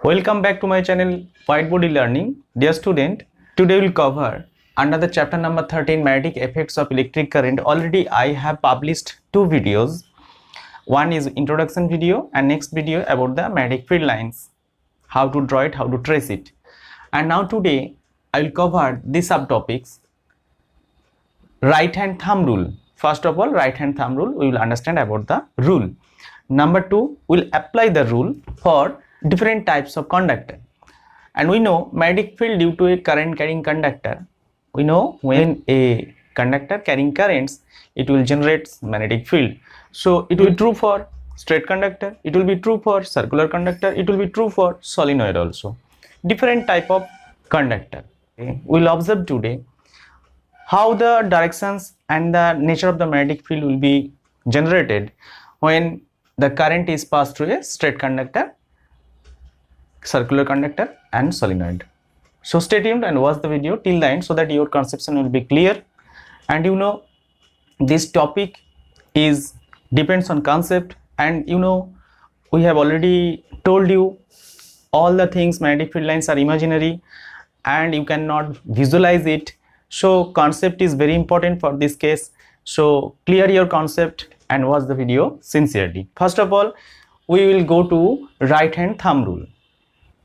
Welcome back to my channel Whiteboard Learning. Dear student, today we'll cover under the chapter number 13 magnetic effects of electric current. Already I have published two videos. One is introduction video and next video about the magnetic field lines, how to draw it, how to trace it. And now today I will cover these subtopics. Right hand thumb rule. First of all, right hand thumb rule, we will understand about the rule. Number two, we'll apply the rule for different types of conductor. And we know magnetic field due to a current carrying conductor. We know when a conductor carrying currents, it will generate magnetic field. So it will be true for straight conductor, it will be true for circular conductor, it will be true for solenoid also. Different type of conductor. Okay. We'll observe today how the directions and the nature of the magnetic field will be generated when the current is passed through a straight conductor, circular conductor and solenoid. So stay tuned and watch the video till the end so that your conception will be clear. And you know, this topic is depends on concept, and you know, we have already told you all the things. Magnetic field lines are imaginary and you cannot visualize it. So concept is very important for this case. So clear your concept and watch the video sincerely. First of all, we will go to right hand thumb rule.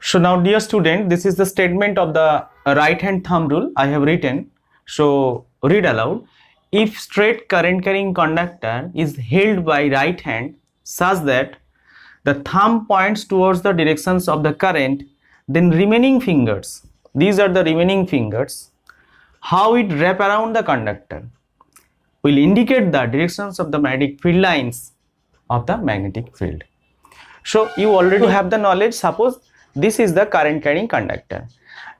So now dear student, this is the statement of the right hand thumb rule I have written. So read aloud. If straight current carrying conductor is held by right hand such that the thumb points towards the directions of the current, then remaining fingers, these are the remaining fingers, how it wrap around the conductor will indicate the directions of the magnetic field lines of the magnetic field. So you already have the knowledge. Suppose this is the current carrying conductor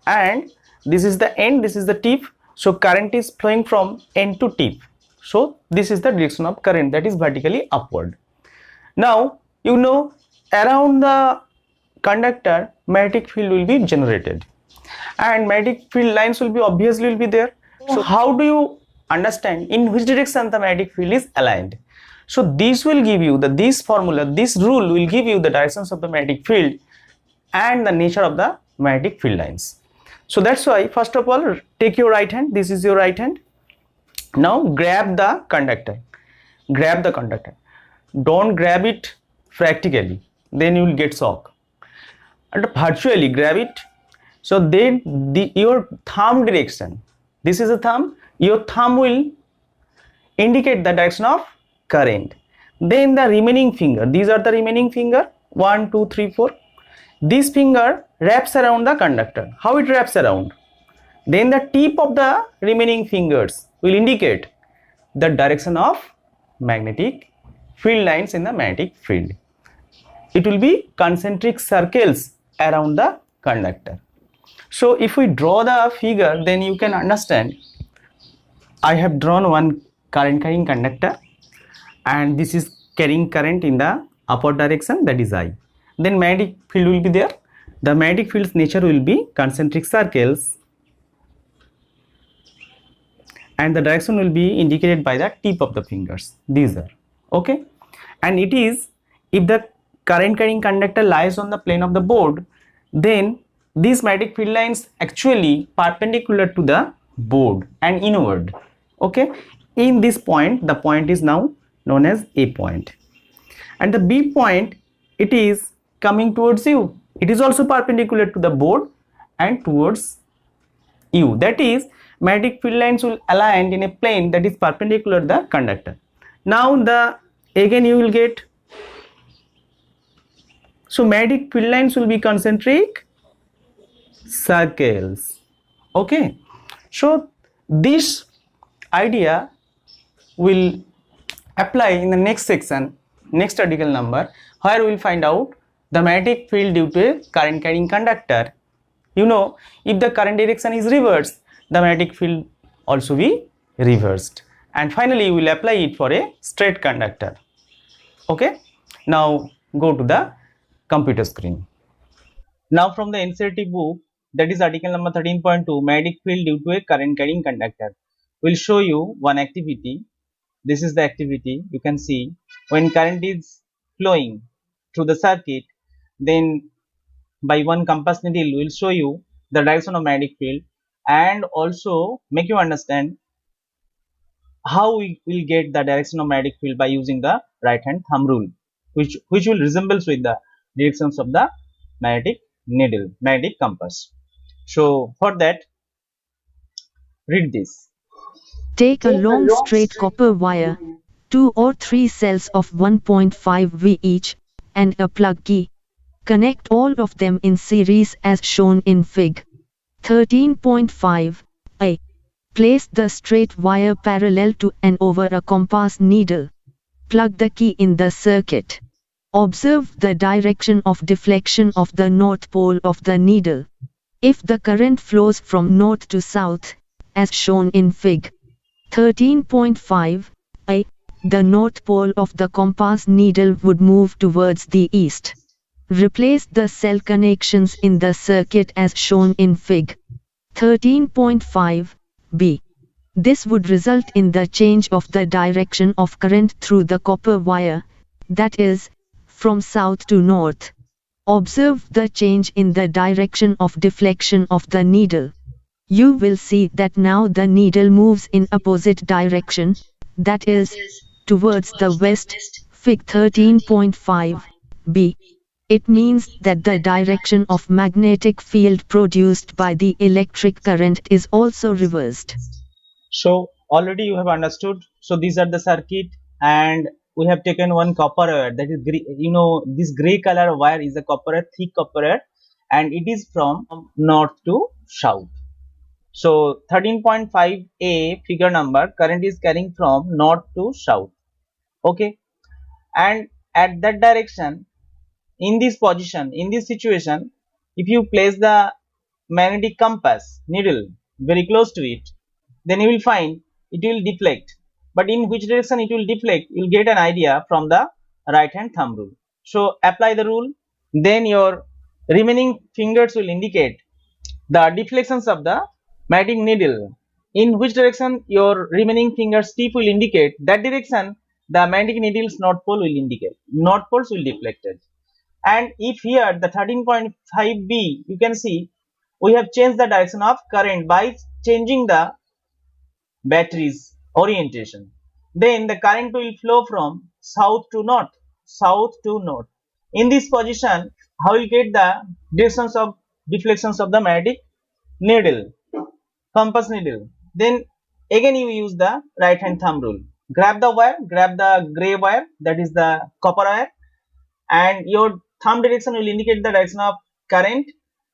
and this is the end, this is the tip. So current is flowing from end to tip. So this is the direction of current, that is vertically upward. Now you know around the conductor magnetic field will be generated and magnetic field lines will be obviously there. So how do you understand in which direction the magnetic field is aligned? So this will give you this formula, this rule will give you the directions of the magnetic field and the nature of the magnetic field lines. So that's why first of all take your right hand, this is your right hand. Now grab the conductor, grab the conductor. Don't grab it practically, then you will get shock. And virtually grab it. So then your thumb direction, this is a thumb, your thumb will indicate the direction of current. Then the remaining finger, these are the remaining finger, 1 2 3 4. This finger wraps around the conductor. How it wraps around? Then the tip of the remaining fingers will indicate the direction of magnetic field lines in the magnetic field. It will be concentric circles around the conductor. So if we draw the figure, then you can understand. I have drawn one current carrying conductor and this is carrying current in the upward direction, that is I. Then magnetic field will be there. The magnetic field's nature will be concentric circles and the direction will be indicated by the tip of the fingers. These are okay. And it is, if the current carrying conductor lies on the plane of the board, then these magnetic field lines actually perpendicular to the board and inward. Okay. In this point, the point is now known as A point, and the B point, it is coming towards you. It is also perpendicular to the board and towards you. That is, magnetic field lines will align in a plane that is perpendicular to the conductor. Now again you will get, so magnetic field lines will be concentric circles. Okay. So this idea will apply in the next section, next article number, where we will find out the magnetic field due to a current carrying conductor. You know, if the current direction is reversed, the magnetic field also be reversed. And finally we will apply it for a straight conductor. Okay. Now go to the computer screen. Now from the NCERT book, that is article number 13.2, magnetic field due to a current carrying conductor, will show you one activity. This is the activity. You can see when current is flowing through the circuit, then by one compass needle will show you the direction of magnetic field and also make you understand how we will get the direction of magnetic field by using the right hand thumb rule, which will resembles with the directions of the magnetic needle, magnetic compass. So for that, read this. Take a long straight copper wire, 2 or 3 cells of 1.5 V each, and a plug key. Connect all of them in series as shown in Fig. 13.5. A. Place the straight wire parallel to and over a compass needle. Plug the key in the circuit. Observe the direction of deflection of the north pole of the needle. If the current flows from north to south, as shown in Fig. 13.5, A, the north pole of the compass needle would move towards the east. Replace the cell connections in the circuit as shown in Fig. 13.5, B. This would result in the change of the direction of current through the copper wire, that is, from south to north. Observe the change in the direction of deflection of the needle. You will see that now the needle moves in opposite direction, that is, towards the west, Fig. 13.5, B. It means that the direction of magnetic field produced by the electric current is also reversed. So already you have understood. So these are the circuit, and we have taken one copper wire, that is this gray color wire is a copper wire, thick copper wire, and it is from north to south. So 13.5a figure number, current is carrying from north to south. Okay, and at that direction, in this position, in this situation, if you place the magnetic compass needle very close to it, then you will find it will deflect. But in which direction it will deflect, you will get an idea from the right hand thumb rule. So apply the rule, then your remaining fingers will indicate the deflections of the magnetic needle. In which direction your remaining fingers tip will indicate, that direction the magnetic needle's north pole will indicate. North poles will deflected. And if here the 13.5b, you can see we have changed the direction of current by changing the battery's orientation. Then the current will flow from south to north, south to north. In this position, how you get the directions of deflections of the magnetic needle, compass needle? Then again you use the right hand thumb rule. Grab the wire, grab the gray wire, that is the copper wire, and your thumb direction will indicate the direction of current.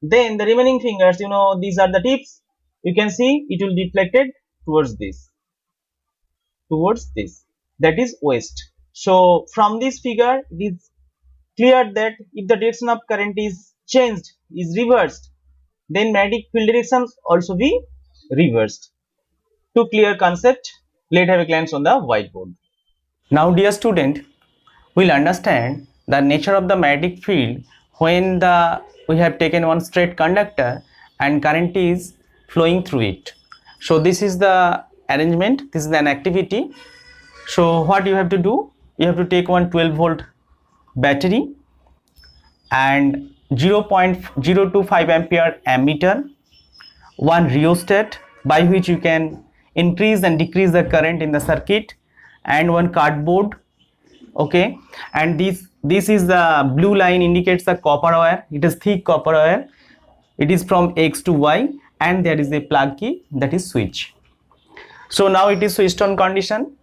Then the remaining fingers, these are the tips, you can see it will deflected towards this, that is west. So from this figure it is clear that if the direction of current is changed, is reversed, then magnetic field directions also be reversed. To clear concept, let have a glance on the whiteboard. Now dear student, we'll understand the nature of the magnetic field when we have taken one straight conductor and current is flowing through it. So this is the arrangement, this is an activity. So what you have to do, you have to take one 12-volt battery and 0.025 ampere ammeter, one rheostat by which you can increase and decrease the current in the circuit, and one cardboard. Okay, and this is the blue line indicates the copper wire. It is thick copper wire. It is from X to Y, and there is a plug key, that is switch. So now it is switched on condition,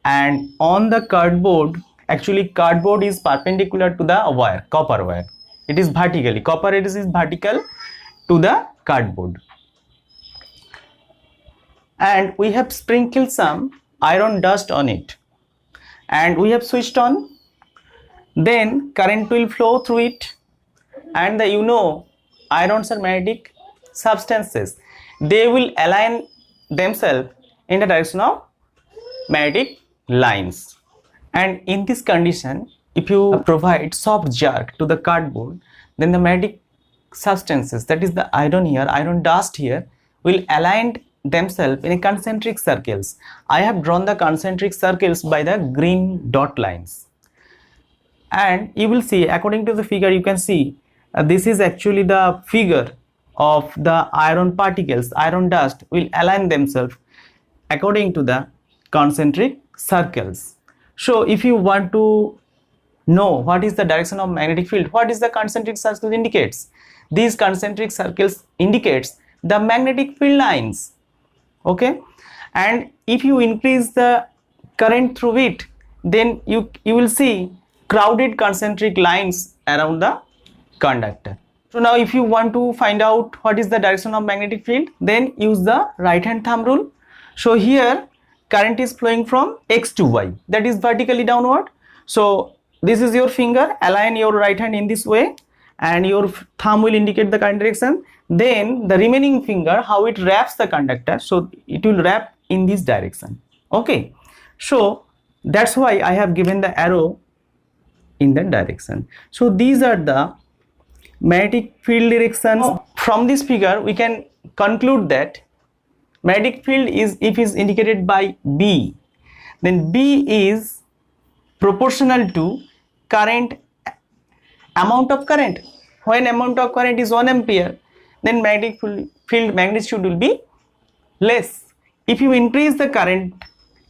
and on the cardboard, actually cardboard is perpendicular to the wire, copper wire. It is vertically, copper is vertical to the cardboard. And we have sprinkled some iron dust on it, and we have switched on. Then current will flow through it, and irons are magnetic substances. They will align themselves in the direction of magnetic lines. And in this condition, if you provide soft jerk to the cardboard, then the magnetic substances, that is the iron here, iron dust here, will align themselves in a concentric circles. I have drawn the concentric circles by the green dot lines. And you will see, according to the figure, you can see this is actually the figure of the iron particles, iron dust will align themselves according to the concentric circles. So if you want to know what is the direction of magnetic field, what is the concentric circle indicates? These concentric circles indicates the magnetic field lines. Okay, and if you increase the current through it, then you will see crowded concentric lines around the conductor. So now if you want to find out what is the direction of magnetic field, then use the right hand thumb rule. So here current is flowing from X to Y, that is vertically downward. So this is your finger, align your right hand in this way and your thumb will indicate the current direction. Then the remaining finger, how it wraps the conductor, so it will wrap in this direction. Okay, so that's why I have given the arrow in that direction. So these are the magnetic field directions. From this figure we can conclude that magnetic field is, if is indicated by B, then B is proportional to current, amount of current. When amount of current is 1 ampere, then magnetic field magnitude will be less. If you increase the current,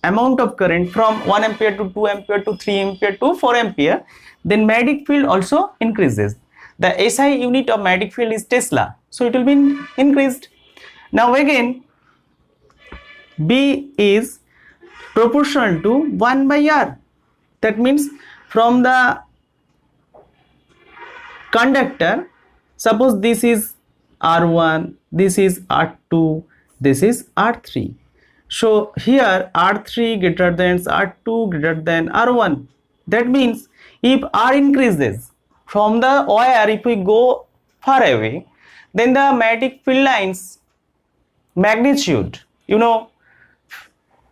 amount of current from 1 ampere to 2 ampere to 3 ampere to 4 ampere, then magnetic field also increases. The SI unit of magnetic field is Tesla, so it will be increased. Now again, B is proportional to 1 by R. That means from the conductor, suppose this is R1, this is R2, this is R3. So here R3 greater than R2 greater than R1. That means if R increases from the wire, if we go far away, then the magnetic field lines magnitude,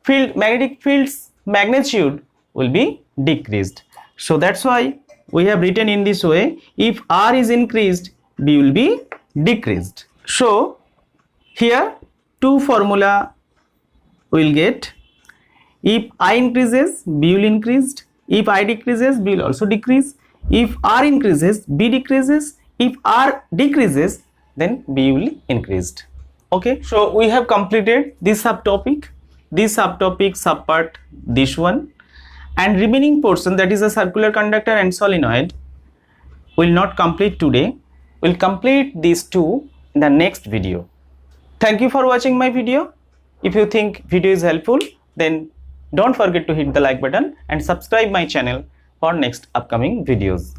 magnetic field's magnitude will be decreased. So that's why we have written in this way, if R is increased, B will be decreased. So here two formula will get, if I increases, B will increase, if I decreases, B will also decrease, if R increases, B decreases, if R decreases, then B will increased. Okay, so we have completed this subtopic, subpart, this one, and remaining portion, that is a circular conductor and solenoid, will not complete today. We'll complete these two in the next video. Thank you for watching my video. If you think video is helpful, then don't forget to hit the like button and subscribe my channel for next upcoming videos.